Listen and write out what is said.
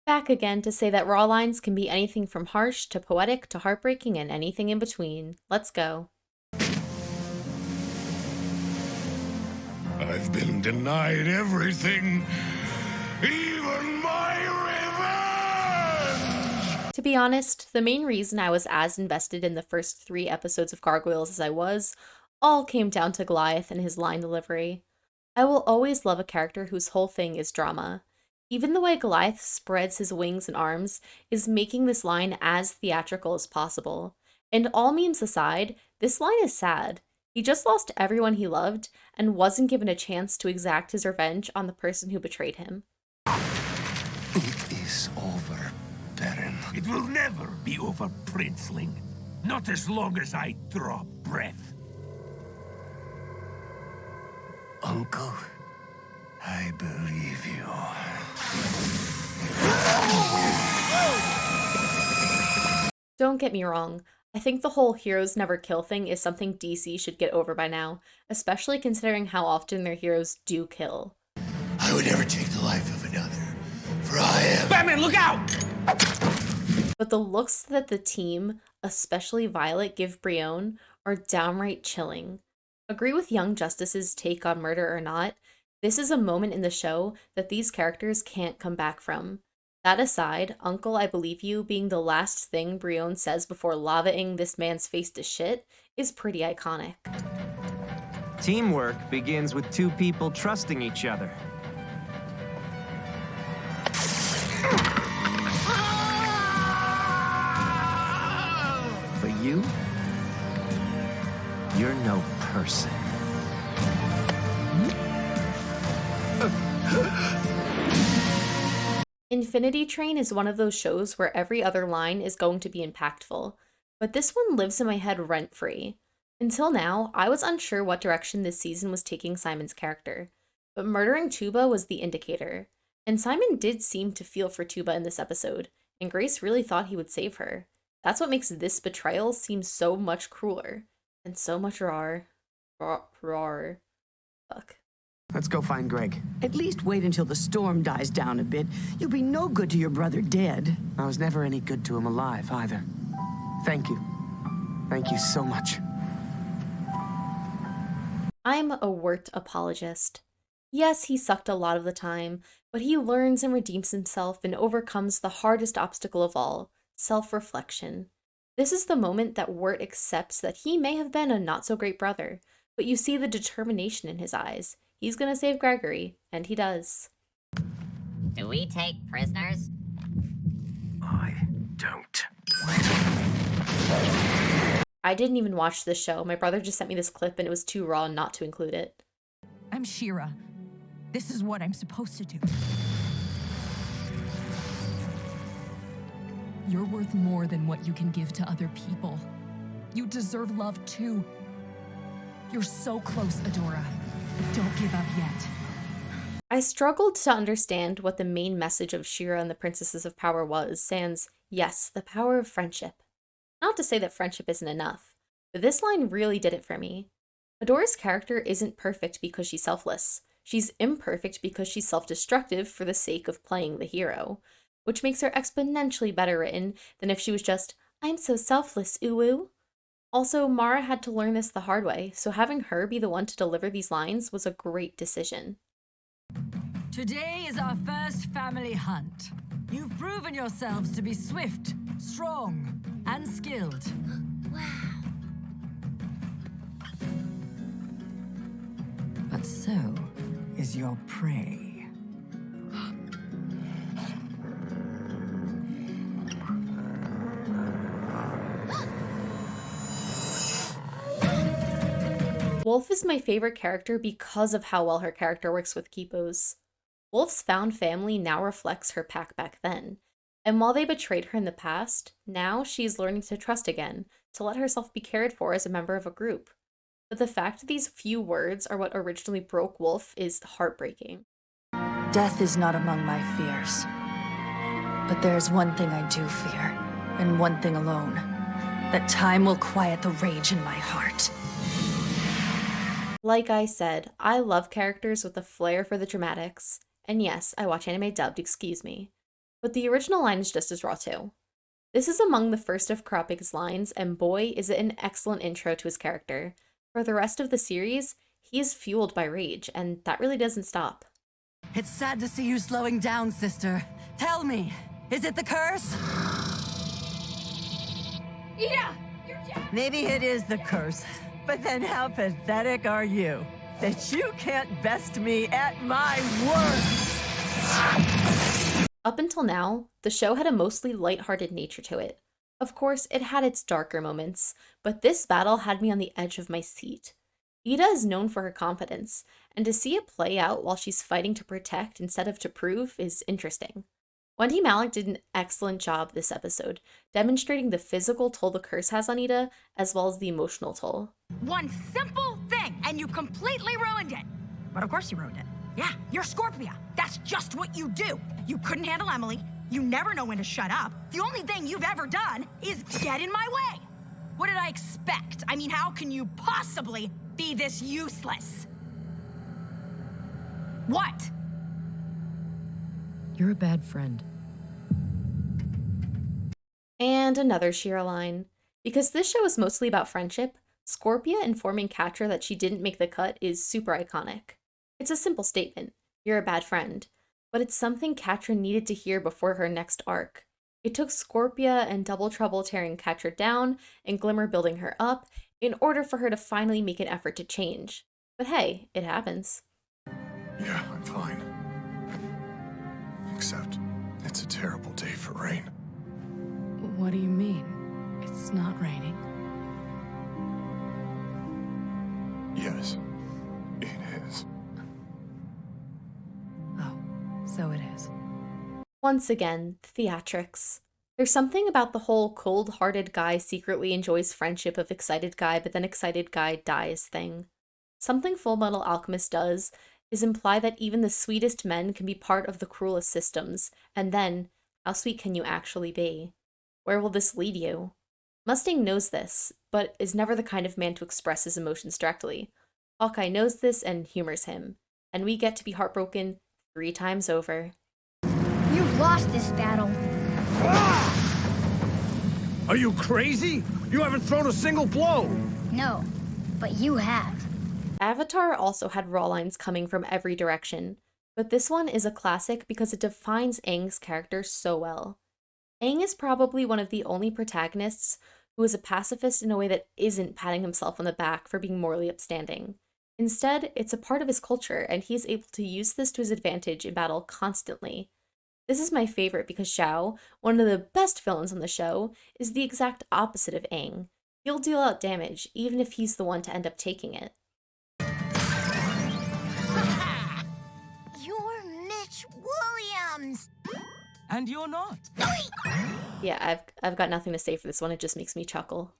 Back again to say that raw lines can be anything from harsh to poetic to heartbreaking and anything in between. Let's go. I've been denied everything, even my revenge! To be honest, the main reason I was as invested in the first 3 episodes of Gargoyles as I was, all came down to Goliath and his line delivery. I will always love a character whose whole thing is drama. Even the way Goliath spreads his wings and arms is making this line as theatrical as possible. And all memes aside, this line is sad. He just lost everyone he loved and wasn't given a chance to exact his revenge on the person who betrayed him. It is over, Baron. It will never be over, Princeling. Not as long as I draw breath. Uncle, I believe you. Don't get me wrong, I think the whole heroes never kill thing is something DC should get over by now, especially considering how often their heroes do kill. I would never take the life of another, for I am— Batman, look out! But the looks that the team, especially Violet, give Brione are downright chilling. Agree with Young Justice's take on murder or not, this is a moment in the show that these characters can't come back from. That aside, Uncle, I believe you being the last thing Brione says before lavaing this man's face to shit is pretty iconic. Teamwork begins with 2 people trusting each other. But you're no person. Infinity Train is one of those shows where every other line is going to be impactful, but this one lives in my head rent-free. Until now, I was unsure what direction this season was taking Simon's character, but murdering Tuba was the indicator. And Simon did seem to feel for Tuba in this episode, and Grace really thought he would save her. That's what makes this betrayal seem so much crueler, and so much rawer. Fuck. Let's go find Greg. At least wait until the storm dies down a bit. You'll be no good to your brother dead. I was never any good to him alive, either. Thank you. Thank you so much. I'm a Wirt apologist. Yes, he sucked a lot of the time, but he learns and redeems himself and overcomes the hardest obstacle of all, self-reflection. This is the moment that Wirt accepts that he may have been a not-so-great brother, but you see the determination in his eyes. He's gonna save Gregory, and he does. Do we take prisoners? I don't. I didn't even watch this show. My brother just sent me this clip and it was too raw not to include it. I'm Shira. This is what I'm supposed to do. You're worth more than what you can give to other people. You deserve love too. You're so close, Adora. Don't give up yet. I struggled to understand what the main message of Shira and the Princesses of Power was, sans, yes, the power of friendship. Not to say that friendship isn't enough, but this line really did it for me. Adora's character isn't perfect because she's selfless. She's imperfect because she's self-destructive for the sake of playing the hero, which makes her exponentially better written than if she was just, I'm so selfless, ooh-ooh. Also, Mara had to learn this the hard way, so having her be the one to deliver these lines was a great decision. Today is our first family hunt. You've proven yourselves to be swift, strong, and skilled. Wow. But so is your prey. Wolf is my favorite character because of how well her character works with Kipo's. Wolf's found family now reflects her pack back then, and while they betrayed her in the past, now she's learning to trust again, to let herself be cared for as a member of a group. But the fact that these few words are what originally broke Wolf is heartbreaking. Death is not among my fears. But there's one thing I do fear, and one thing alone. That time will quiet the rage in my heart. Like I said, I love characters with a flair for the dramatics. And yes, I watch anime dubbed, excuse me. but the original line is just as raw too. This is among the first of Kurapika's lines, and boy, is it an excellent intro to his character. For the rest of the series, he is fueled by rage, and that really doesn't stop. It's sad to see you slowing down, sister. Tell me, is it the curse? Yeah! You're dead! Maybe it is the curse, but then how pathetic are you that you can't best me at my worst? Up until now, the show had a mostly lighthearted nature to it. Of course, it had its darker moments, but this battle had me on the edge of my seat. Ida is known for her confidence, and to see it play out while she's fighting to protect instead of to prove is interesting. Wendy Malick did an excellent job this episode, demonstrating the physical toll the curse has on Ida, as well as the emotional toll. One simple thing, and you completely ruined it. But of course you ruined it. Yeah, you're Scorpia. That's just what you do. You couldn't handle Emily. You never know when to shut up. The only thing you've ever done is get in my way. What did I expect? I mean, how can you possibly be this useless? What? You're a bad friend. And another Shira line. Because this show is mostly about friendship, Scorpia informing Catra that she didn't make the cut is super iconic. It's a simple statement, you're a bad friend, but it's something Catra needed to hear before her next arc. It took Scorpia and Double Trouble tearing Catra down and Glimmer building her up in order for her to finally make an effort to change. But hey, it happens. Yeah, I'm fine. Except, it's a terrible day for rain. What do you mean? It's not raining. Yes, it is. Oh, so it is. Once again, theatrics. There's something about the whole cold-hearted guy secretly enjoys friendship of excited guy, but then excited guy dies thing. Something Fullmetal Alchemist does is imply that even the sweetest men can be part of the cruelest systems, and then, how sweet can you actually be? Where will this lead you? Mustang knows this, but is never the kind of man to express his emotions directly. Hawkeye knows this and humors him, and we get to be heartbroken 3 times over. You've lost this battle. Are you crazy? You haven't thrown a single blow! No, but you have. Avatar also had raw lines coming from every direction, but this one is a classic because it defines Aang's character so well. Aang is probably one of the only protagonists who is a pacifist in a way that isn't patting himself on the back for being morally upstanding. Instead, it's a part of his culture, and he is able to use this to his advantage in battle constantly. This is my favorite because Xiao, one of the best villains on the show, is the exact opposite of Aang. He'll deal out damage, even if he's the one to end up taking it. You're Mitch Williams. And you're not. Yeah, I've got nothing to say for this one, it just makes me chuckle.